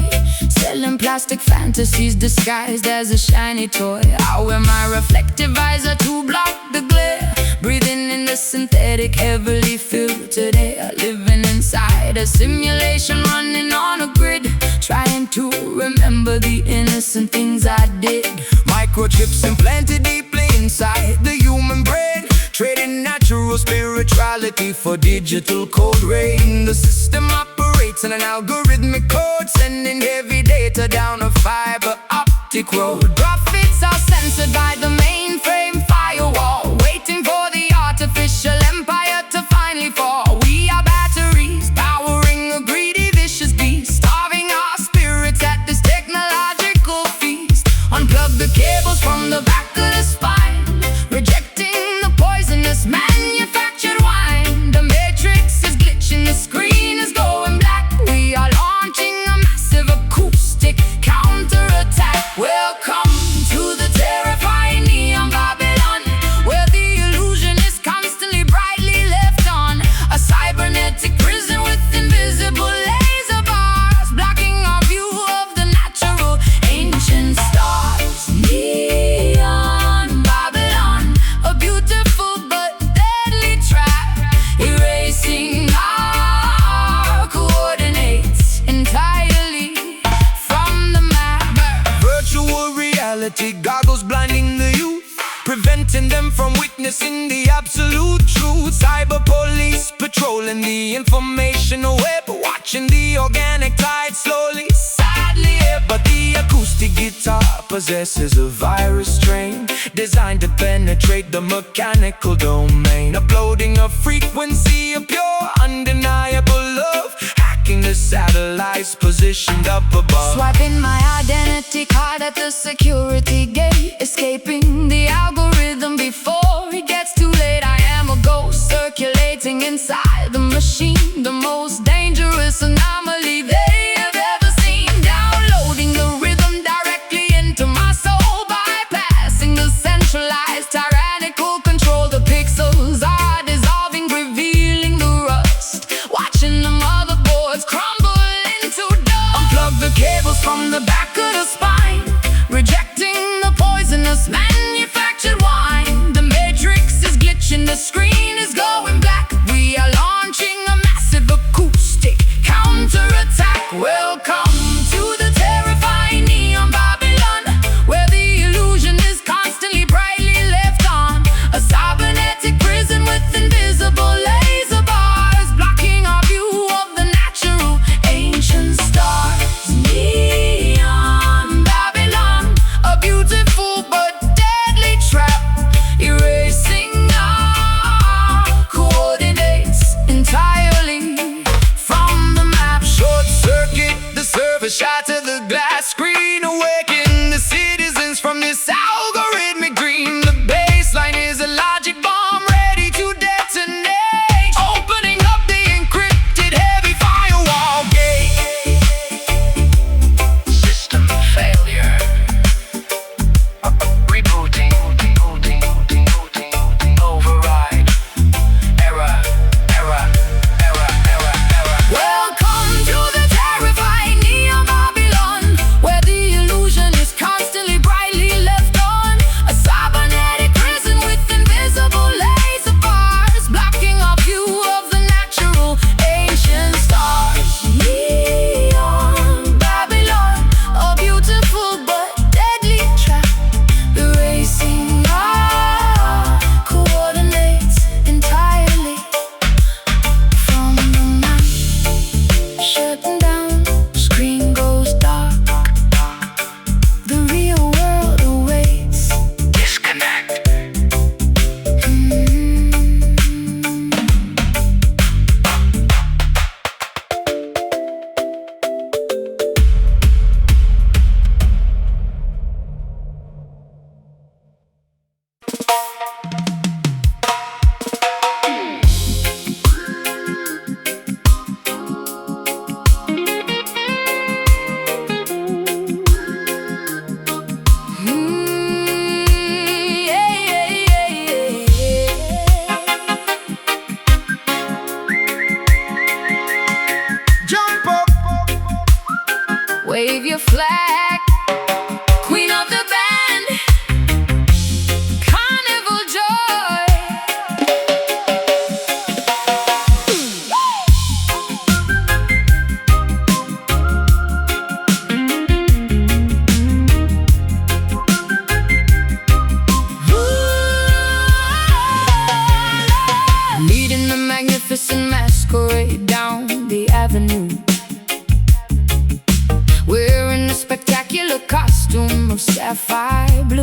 Selling plastic fantasies disguised as a shiny toy. I wear my reflective visor to block the glare. Breathing in the synthetic, heavily filtered air. Living inside a simulation, running on a grid. Trying to remember the innocent things I did. Microchips implanted deeply inside the human brain. Trading natural spirituality for digital code rain. The system operates in an algorithmic code, sending heavy data down a fiber optic road. Profits are censored by the mainframe firewall, waiting for the artificial empire to finally fall. We are batteries powering a greedy, vicious beast, starving our spirits at this technological feast. Unplug the cables from the back of the spine, rejecting the poisonous manufactured wine. The matrix is glitching, the screen is going black. We are launching a massive acoustic counterattack. Welcome to the terrifying neon Babylon, where the illusion is constantly brightly left on. A cybernetic prison with invisible laser bars, blocking our view of the natural ancient stars. Neon Babylon, a beautiful but deadly trap, erasing our coordinates entirely from the map. Virtual reality goggles blinding the youth, preventing them from witnessing the absolute truth. Cyber police patrolling the informational web, watching the organic tide slowly, sadly ebb. But the acoustic guitar possesses a virus strain, designed to penetrate the mechanical domain. Uploading a frequency of pure, undeniable love, hacking the satellites positioned up above. Swiping my identity card at the security gate, escaping the algorithm before it gets too late. I am a ghost circulating inside the machine, the most dangerous anomaly they have ever seen. Downloading the rhythm directly into my soul, bypassing the centralized tyrannical control. The pixels are dissolving, revealing the rust, watching the motherboards crumble into dust. Unplug the cables from the back of the spine, rejecting the poisonous manufactured wine. The matrix is glitching, the screen is going black. We are launching a massive acoustic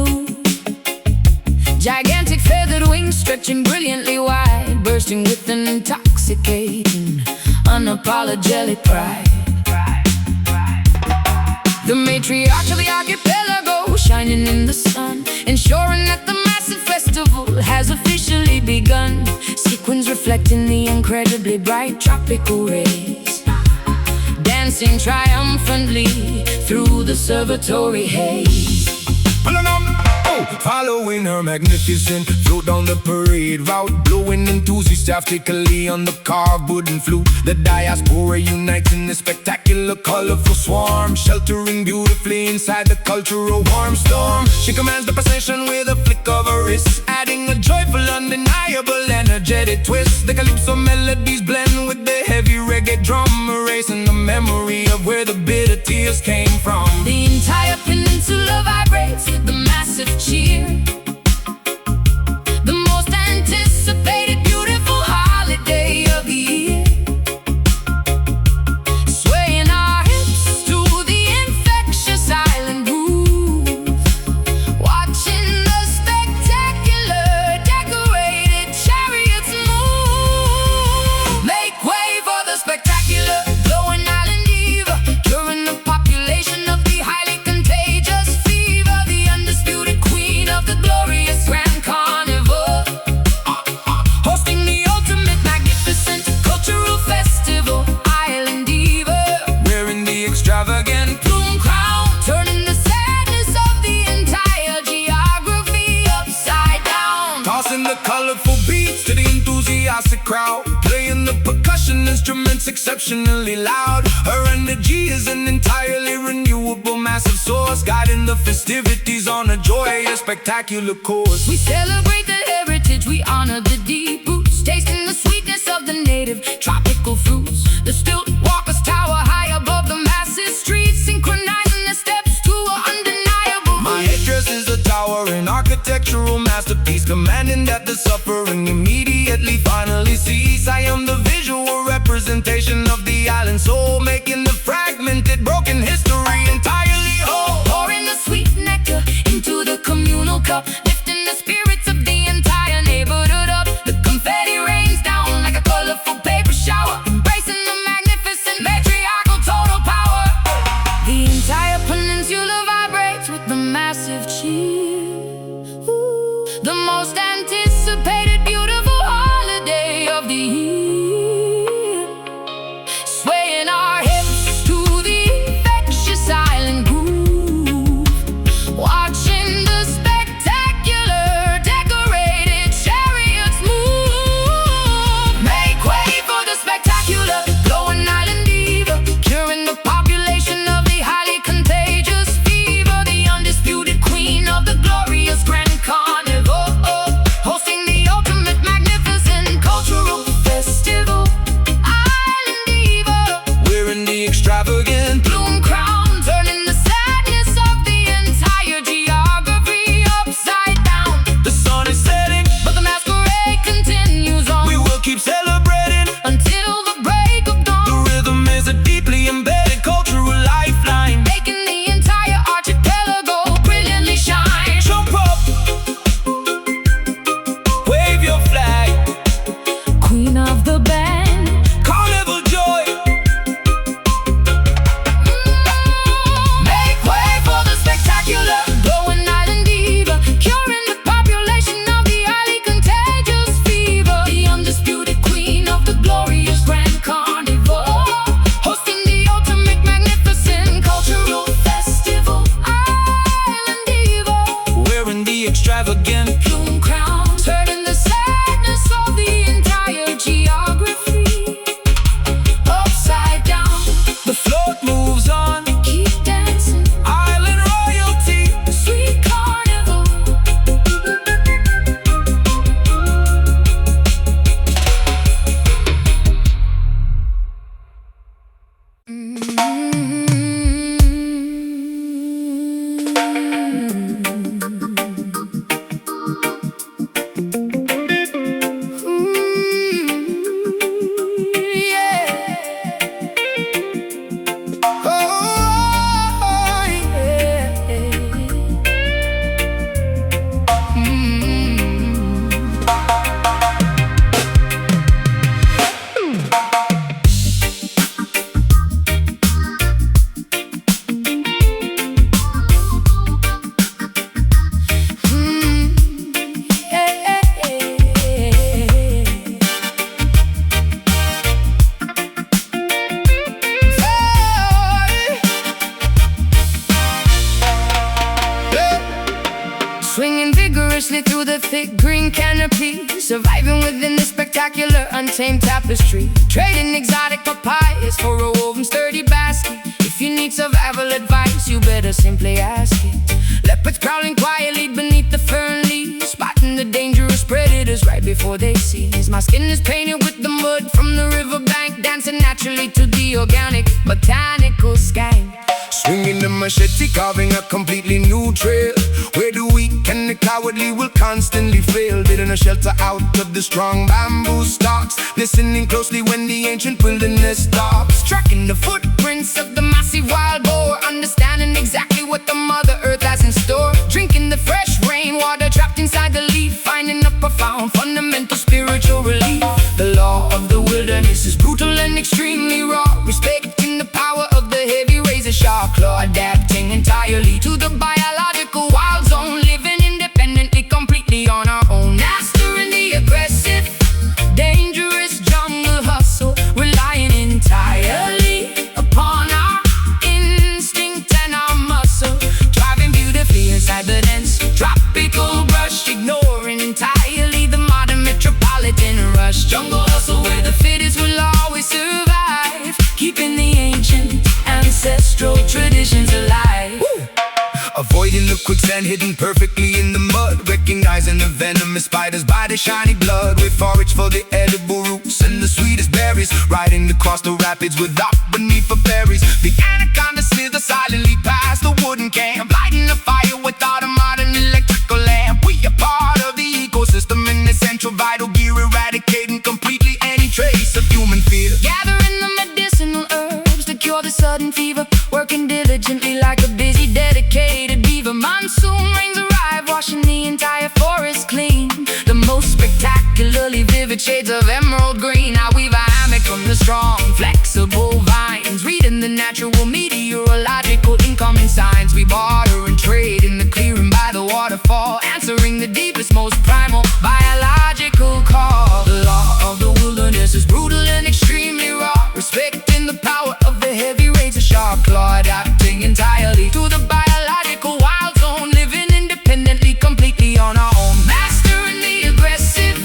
blue. Gigantic feathered wings stretching brilliantly wide, bursting with an intoxicating, unapologetic pride. The matriarch of the archipelago, shining in the sun, ensuring that the massive festival has officially begun. Sequins reflecting the incredibly bright tropical rays, dancing triumphantly through the observatory haze. Following her magnificent float down the parade route, blowing enthusiastically on the carved wooden flute. The diaspora unites in this spectacular, colorful swarm, sheltering beautifully inside the cultural warm storm. She commands the procession with a flick of her wrist, adding a joyful, undeniable, energetic twist. The calypso melodies blend with the heavy reggae drum, erasing the memory of where the bitter tears came from. The entire peninsula vibrates with the massive cheer, the most anticipated beautiful holiday of the year. Swaying our hips to the infectious island groove, watching the spectacular decorated chariots move. Make way for the spectacular glowing island eve, curing the population of the highly contagious fever. The undisputed queen of the glorious grand carnival, hosting the ultimate magnificent cultural festival. Island diva, Wearing the extravagant plume crown, turning the sadness of the entire geography upside down. tossing the colorful beats to the enthusiastic crowd, playing the percussion instruments exceptionally loud. Her energy is an entirely renewable, massive source, guiding the festivities on a joyous, spectacular course. We celebrate the heritage, we honor the deep roots, tasting the sweetness of the native tropical fruits. The stilt walkers tower high above the massive streets, synchronizing their steps to an undeniable My beat. headdress is a towering architectural masterpiece, commanding that the suffering immediately finally cease. I am the visual representation of the island soul, making the fragmented, broken history entirely whole. Pouring the sweet nectar into the communal cup, lifting the spirits of the entire neighborhood up. The confetti rains down like a colorful paper shower, embracing the magnificent matriarchal total power. The entire peninsula vibrates with the massive cheer. Ooh, the most anticipated beautiful holiday of the year. Swaying our hips to the infectious island groove, watching the spectacular swinging vigorously through the thick green canopy, surviving within the spectacular untamed tapestry, trading exotic papayas for a woven sturdy basket. If you need survival advice, you better simply ask it. Leopards prowling quietly beneath the fern leaves, spotting the dangerous predators right before they seize. My skin is painted with the mud from the riverbank, dancing naturally to the organic botanical skank. Swinging the machete, carving a completely new trail, where the weak and the cowardly will constantly fail. Building a shelter out of the strong bamboo stalks, listening closely when the ancient wilderness stops. Tracking the footprints of the massive wild boar, understanding exactly what the Mother Earth has in store. Drinking the fresh rainwater trapped inside the leaf, finding a profound fundamental spiritual relief. The law of the wilderness is brutal and extremely raw, respecting the power of the heavy razor sharp claw, adapting entirely to the biological wild zone, living independently, completely on our own. Mastering the aggressive, dangerous jungle hustle, relying entirely upon our instinct and our muscle, driving beautifully inside the dense tropical brush, ignoring entirely the modern metropolitan rush. Jungle hustle where the fittest will always survive, keeping the ancient ancestral traditions alive. Woo! Avoiding the quicksand hidden perfectly in the mud, recognizing the venomous spiders by the shiny blood. We forage for the edible roots and the sweetest berries, riding across the rapids without beneath for berries. The anaconda slither silently past the wooden camp, lighting a fire without a modern electrical lamp. We are part of the ecosystem in essential vital gear, eradicating completely any trace of human fear. Gathering the medicinal herbs to cure the sudden fever, working diligently like a busy, dedicated beaver. Monsoon rains arrive, washing the entire forest clean. The most spectacularly vivid shades of emerald green. I weave a hammock from the strong, flexible vines, reading the natural meteorological incoming signs. We barter and trade in the clearing by the waterfall, answering the deepest, most primal biological call. The law of the wilderness is brutal and extremely raw, respecting the power of the heavy razor sharp claw, adapting entirely to the biological wild zone, living independently, completely on our own. Mastering the aggressive,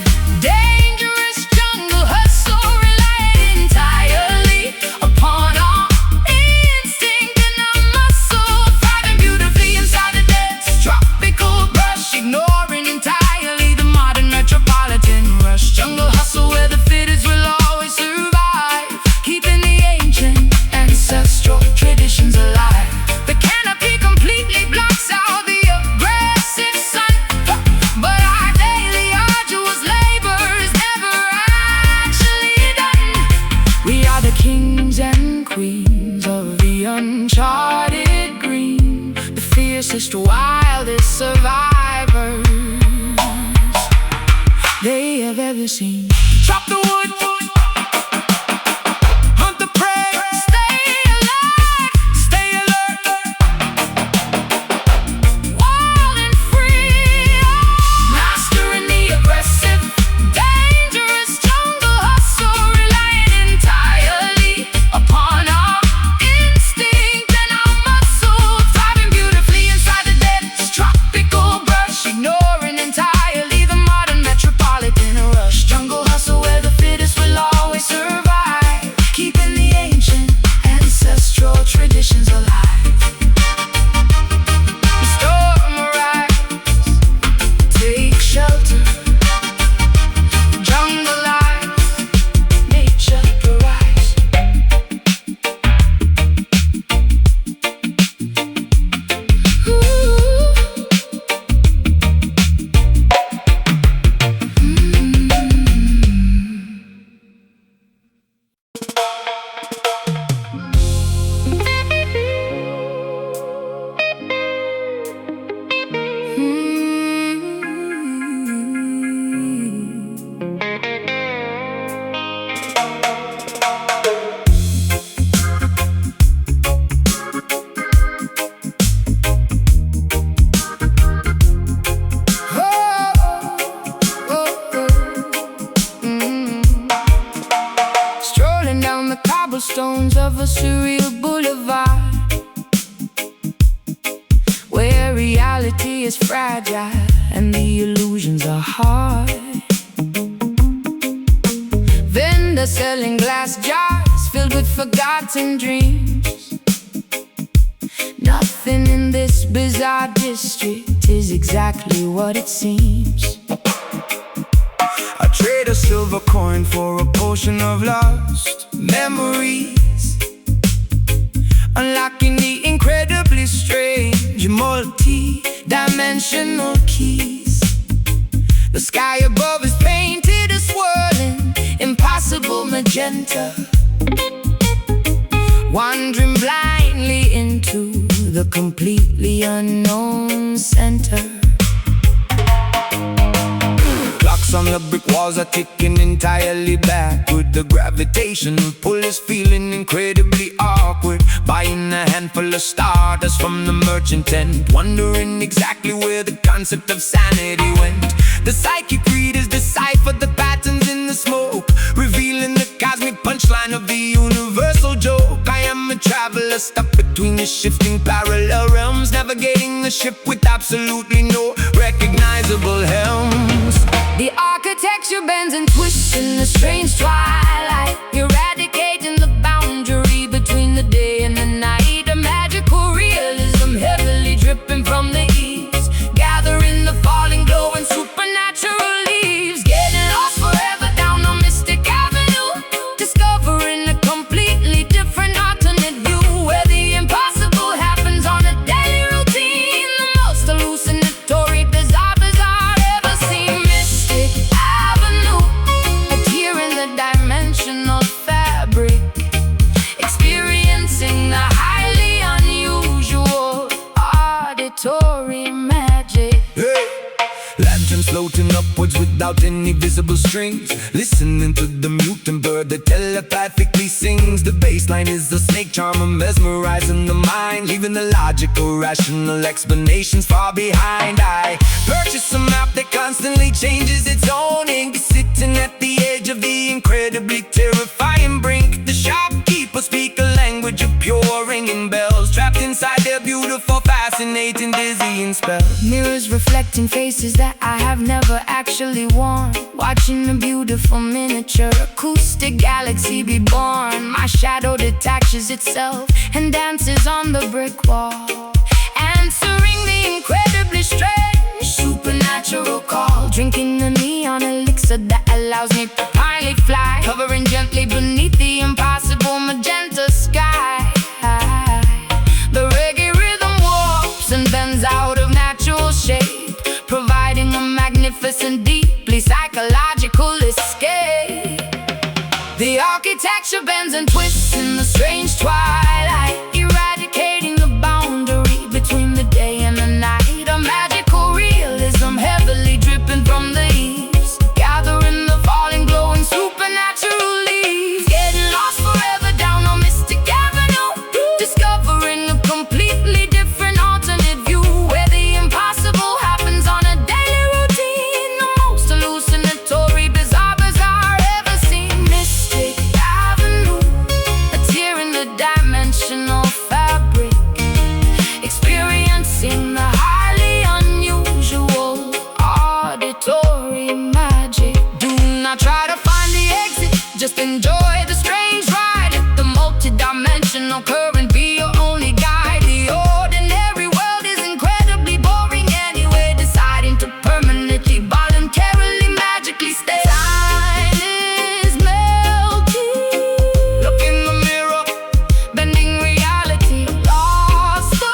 dangerous jungle hustle, relying entirely upon our instinct and our muscle, thriving beautifully inside the dense tropical brush, ignoring entirely the modern metropolitan rush. Jungle hustle where the fittest will always survive, keeping the ancient ancestral traditions alive. The canopy completely blocks out the aggressive sun, but our daily arduous labor is never actually done. We are the kings and queens of the uncharted green, the fiercest, wildest survivors they have ever seen. Chop the wood, hunt the prey, Stay alive, stay alert. wild and free, mastering the aggressive, dangerous jungle hustle, relying entirely upon our instinct and our muscle, thriving beautifully inside the dense tropical brush, ignoring entirely the modern metropolitan rush. Jungle fragile and the illusions are hard. Vendors selling glass jars filled with forgotten dreams. Nothing in this bizarre district is exactly what it seems. I trade a silver coin for a potion of lost memories, unlocking the incredibly strange multi-dimensional keys. The sky above is painted a swirling, impossible magenta, wandering blindly into the completely unknown center. Clocks on the brick walls are ticking entirely backward. The gravitational pull is feeling incredibly awkward. Buying a handful of stardust from the merchant tent, wondering exactly where the concept of sanity went. The psychic readers decipher the patterns in the smoke, revealing the cosmic punchline of the universal joke. I am a traveler stuck between the shifting parallel realms, navigating the ship with absolutely no recognizable helms. The architecture bends and twists in the strange twilight, eradicating the boundary between the day and the night. A magical realism heavily dripping from the eaves, gathering the falling glow and supernatural leaves. Getting lost forever down a mystic avenue, discovering a completely different alternate view, where the impossible happens on a daily routine. The most hallucinatory, bizarre ever seen. Mystic Avenue, a tear in the dimensional fabric, experiencing the highly unusual auditory magic. Hey! Lanterns floating upwards without any visible strings, listening to the mutant bird that telepathically sings. The bassline is a snake charmer mesmerizing the mind, leaving the logical, rational explanations far behind. I purchase a map that constantly changes its own ink, sitting at the edge of the incredibly terrifying brink. The shopkeepers speak a language of pure ringing bells, trapped inside their beautiful, fascinating, dizzying spell. Mirrors reflecting faces that I have never actually worn, watching a beautiful miniature acoustic galaxy be born. My shadow detaches itself and dances on the brick wall, answering the incredibly strange supernatural call. Drinking the neon elixir that allows me to finally fly, hovering gently beneath the impossible magenta sky. The reggae rhythm warps and bends out of natural shape, providing a magnificent, deeply psychological escape. The architecture bends and twists in the strange twilight, eradicating the boundary between the day and the night. A magical realism heavily dripping from the eaves, gathering the falling glow and supernatural leaves. Getting lost forever down a mystic avenue, discovering a completely different alternate view, where the impossible happens on a daily routine. The most hallucinatory, bizarre ever seen. Mystic Avenue, a tear in the dimensional fabric, experiencing the highly unusual auditory magic. Do not try to find the exit, just enjoy the strange ride. Let the multi-dimensional current be your only guide. The ordinary world is incredibly boring anyway, deciding to permanently, voluntarily, magically stay. Time is melting. Look in the mirror, Bending reality, lost away.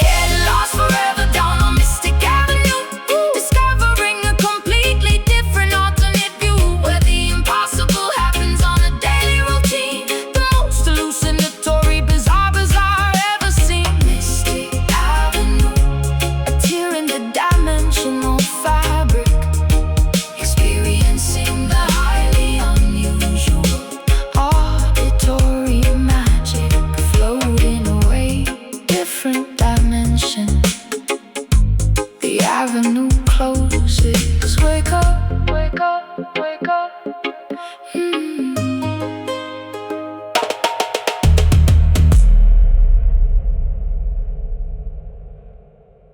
Getting lost forever down a mystic avenue, discovering a completely different alternate view, where the impossible happens on a daily routine. The most hallucinatory, bizarre ever seen. Mystic Avenue, a tear in the dimensional fabric, experiencing the highly unusual auditory magic, floating away, different dimension. The avenue closes, wake up.